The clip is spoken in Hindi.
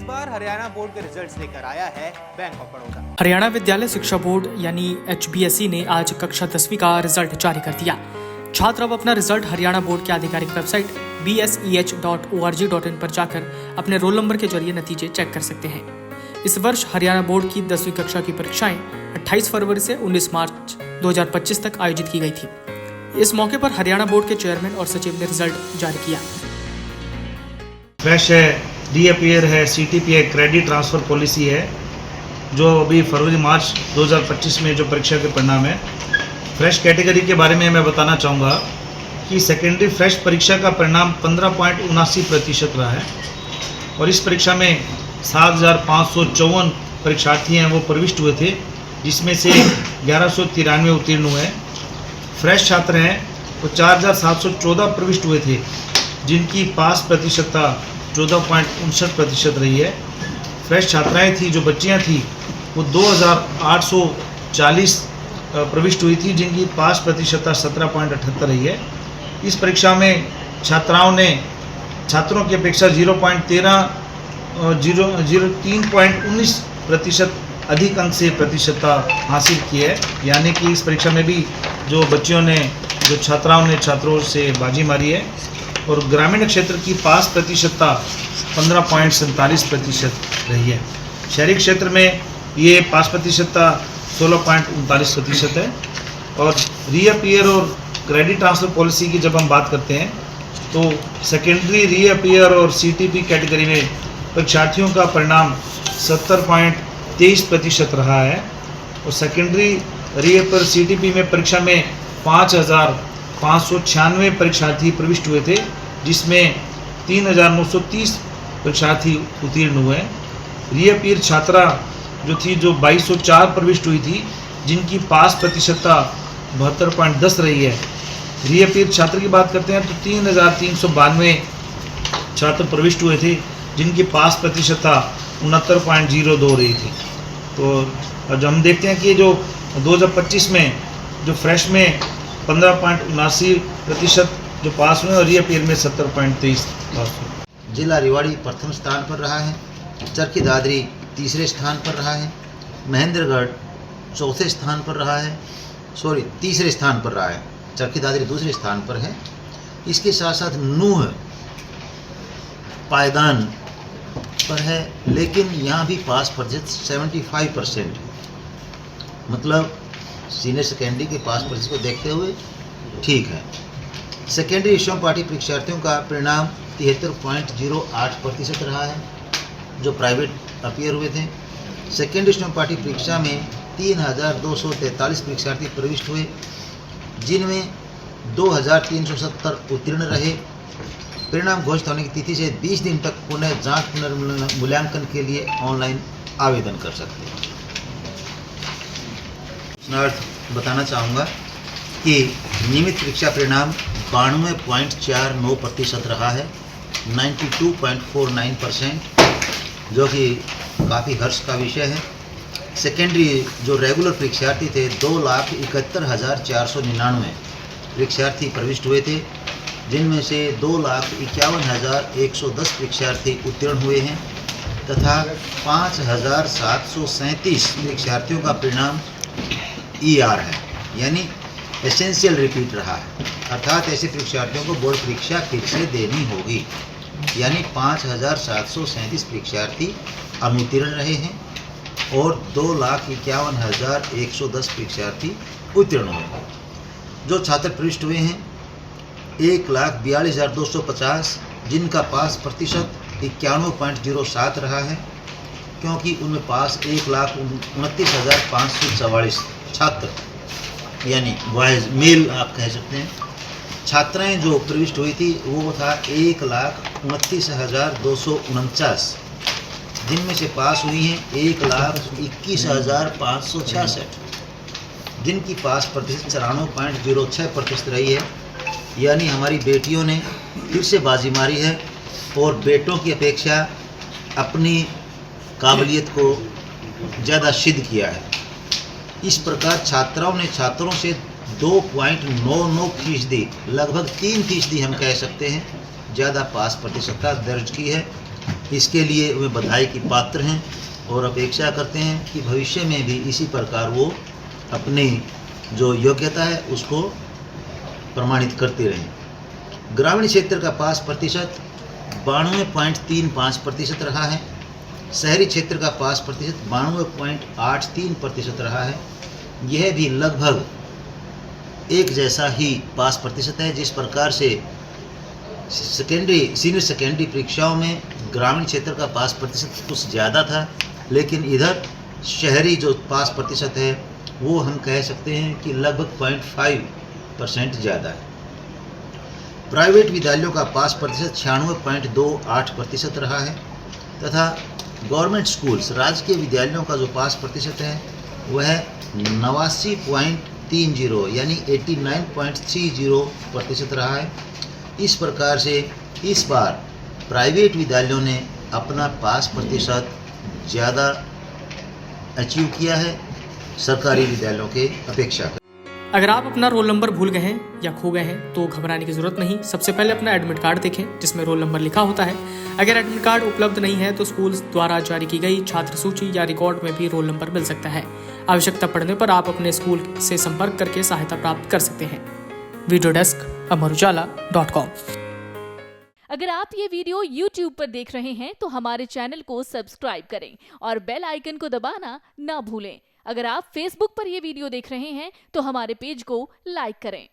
बार हरियाणा बोर्ड के रिजल्ट्स लेकर आया है बैंक ऑफ बड़ौदा। हरियाणा विद्यालय शिक्षा बोर्ड यानी HBSE ने आज कक्षा 10वीं का रिजल्ट जारी कर दिया। छात्र अब अपना रिजल्ट हरियाणा बोर्ड के आधिकारिक वेबसाइट bseh.org.in पर जाकर अपने रोल नंबर के जरिए नतीजे चेक कर सकते हैं। इस वर्ष हरियाणा बोर्ड की 10वीं कक्षा की परीक्षाएं 28 फरवरी से 19 मार्च 2025 तक आयोजित की गई थी। इस मौके पर हरियाणा बोर्ड के चेयरमैन और सचिव ने रिजल्ट जारी किया। फ्रेश है, रीअपियर है, CTP है, क्रेडिट ट्रांसफ़र पॉलिसी है, जो अभी फरवरी मार्च 2025 में जो परीक्षा के परिणाम है। फ्रेश कैटेगरी के बारे में मैं बताना चाहूँगा कि सेकेंडरी फ्रेश परीक्षा का परिणाम 15.79% रहा है और इस परीक्षा में 7,554 परीक्षार्थी हैं वो प्रविष्ट हुए थे, जिसमें से 1193 उत्तीर्ण हुए। फ्रेश छात्र हैं वो 4,714 प्रविष्ट हुए थे, जिनकी पास प्रतिशतता 14.59% रही है। फ्रेश छात्राएं थी, जो बच्चियां थी, वो 2,840 प्रविष्ट हुई थी, जिनकी पास प्रतिशतता 17.78 रही है। इस परीक्षा में छात्रों की अपेक्षा 3.19% अधिक अंक से प्रतिशतता हासिल की है। यानी कि इस परीक्षा में भी जो छात्राओं ने छात्रों से बाजी मारी है। और ग्रामीण क्षेत्र की पास प्रतिशतता 15.47% रही है। शहरी क्षेत्र में ये पास प्रतिशतता 16.39% है। और रीअपियर और क्रेडिट ट्रांसफ़र पॉलिसी की जब हम बात करते हैं तो सेकेंडरी रीअपियर और CTP कैटेगरी में परीक्षार्थियों का परिणाम 70.23% रहा है। और सेकेंडरी रीअपियर CTP में परीक्षा में 5,596 परीक्षार्थी प्रविष्ट हुए थे, जिसमें 3,930 परीक्षार्थी उत्तीर्ण हुए। रीअपियर छात्रा जो 2,204 प्रविष्ट हुई थी, जिनकी पास प्रतिशतता 72.10 रही है। रीअपियर छात्र की बात करते हैं तो 3,392 छात्र प्रविष्ट हुए थे, जिनकी पास प्रतिशतता 69.02 रही थी। तो जब हम देखते हैं कि जो 2025 में जो फ्रेश में 15.79% जो पास हुए और रीअपियर में 70.23 पास हुए। जिला रेवाड़ी प्रथम स्थान पर रहा है, चरखी दादरी तीसरे स्थान पर रहा है, महेंद्रगढ़ तीसरे स्थान पर रहा है, चरखी दादरी दूसरे स्थान पर है। इसके साथ साथ नूह पायदान पर है, लेकिन यहाँ भी पास प्रतिशत 75%, मतलब सीनियर सेकेंडरी के पास प्रतिशत को देखते हुए ठीक है। सेकेंडरी विषयों पार्टी परीक्षार्थियों का परिणाम 73.08% रहा है, जो प्राइवेट अपियर हुए थे। सेकेंडरी विषयों पार्टी परीक्षा में 3,243 परीक्षार्थी प्रविष्ट हुए, जिनमें 2,370 उत्तीर्ण रहे। परिणाम घोषित होने की तिथि से 20 दिन तक पुनः जांच पुनर्मूल्यांकन के लिए ऑनलाइन आवेदन कर सकते हैं। बताना चाहूँगा कि नियमित परीक्षा परिणाम 92.49% रहा है, 92.49%, जो कि काफ़ी हर्ष का विषय है। सेकेंडरी जो रेगुलर परीक्षार्थी थे 2,71,499 परीक्षार्थी प्रविष्ट हुए थे, जिनमें से 2,51,110 परीक्षार्थी उत्तीर्ण हुए हैं तथा 5,737 परीक्षार्थियों का परिणाम ER है, यानी एसेंशियल रिपीट रहा है। अर्थात ऐसे परीक्षार्थियों को बोर्ड परीक्षा फिर से देनी होगी। यानी 5,737 परीक्षार्थी अनुत्तीर्ण रहे हैं और 2,51,110 परीक्षार्थी उत्तीर्ण हुए हैं। जो छात्र प्रविष्ट हुए हैं 1,42,250, जिनका पास प्रतिशत 91.07 रहा है, क्योंकि उनमें पास 1,29,544 छात्र यानी बॉयज़ मेल आप कह सकते हैं छात्राएं जो प्रविष्ट हुई थी, वो था 1,29,249, जिनमें से पास हुई हैं 1,21,566, जिनकी पास प्रतिशत 94.06% रही है। यानी हमारी बेटियों ने फिर से बाजी मारी है और बेटों की अपेक्षा अपनी काबिलियत को ज़्यादा सिद्ध किया है। इस प्रकार छात्राओं ने छात्रों से 2.99%, लगभग 3% हम कह सकते हैं, ज़्यादा पास प्रतिशतता दर्ज की है। इसके लिए वे बधाई की पात्र हैं और अपेक्षा करते हैं कि भविष्य में भी इसी प्रकार वो अपनी जो योग्यता है उसको प्रमाणित करते रहें। ग्रामीण क्षेत्र का पास प्रतिशत 92.35% रहा है। शहरी क्षेत्र का पास प्रतिशत 92.83% रहा है। यह भी लगभग एक जैसा ही पास प्रतिशत है। जिस प्रकार से सीनियर सेकेंडरी परीक्षाओं में ग्रामीण क्षेत्र का पास प्रतिशत कुछ ज़्यादा था, लेकिन इधर शहरी जो पास प्रतिशत है वो हम कह सकते हैं कि लगभग 0.5% ज़्यादा है। प्राइवेट विद्यालयों का पास प्रतिशत 96.28% रहा है तथा गवर्नमेंट स्कूल्स राजकीय विद्यालयों का जो पास प्रतिशत है वह 89.30 यानी 89.30% रहा है। इस प्रकार से इस बार प्राइवेट विद्यालयों ने अपना पास प्रतिशत ज़्यादा अचीव किया है सरकारी विद्यालयों के अपेक्षा। अगर आप अपना रोल नंबर भूल गए हैं या खो गए हैं तो घबराने की जरूरत नहीं। सबसे पहले अपना एडमिट कार्ड देखें जिसमें रोल नंबर लिखा होता है। अगर एडमिट कार्ड उपलब्ध नहीं है तो स्कूल द्वारा जारी की गई छात्र सूची या रिकॉर्ड में भी रोल नंबर मिल सकता है। आवश्यकता पड़ने पर आप अपने स्कूल से संपर्क करके सहायता प्राप्त कर सकते हैं। Video desk amarujala.com। अगर आप ये वीडियो YouTube पर देख रहे हैं तो हमारे चैनल को सब्सक्राइब करें और बेल आइकन को दबाना ना भूलें। अगर आप Facebook पर ये वीडियो देख रहे हैं तो हमारे पेज को लाइक करें।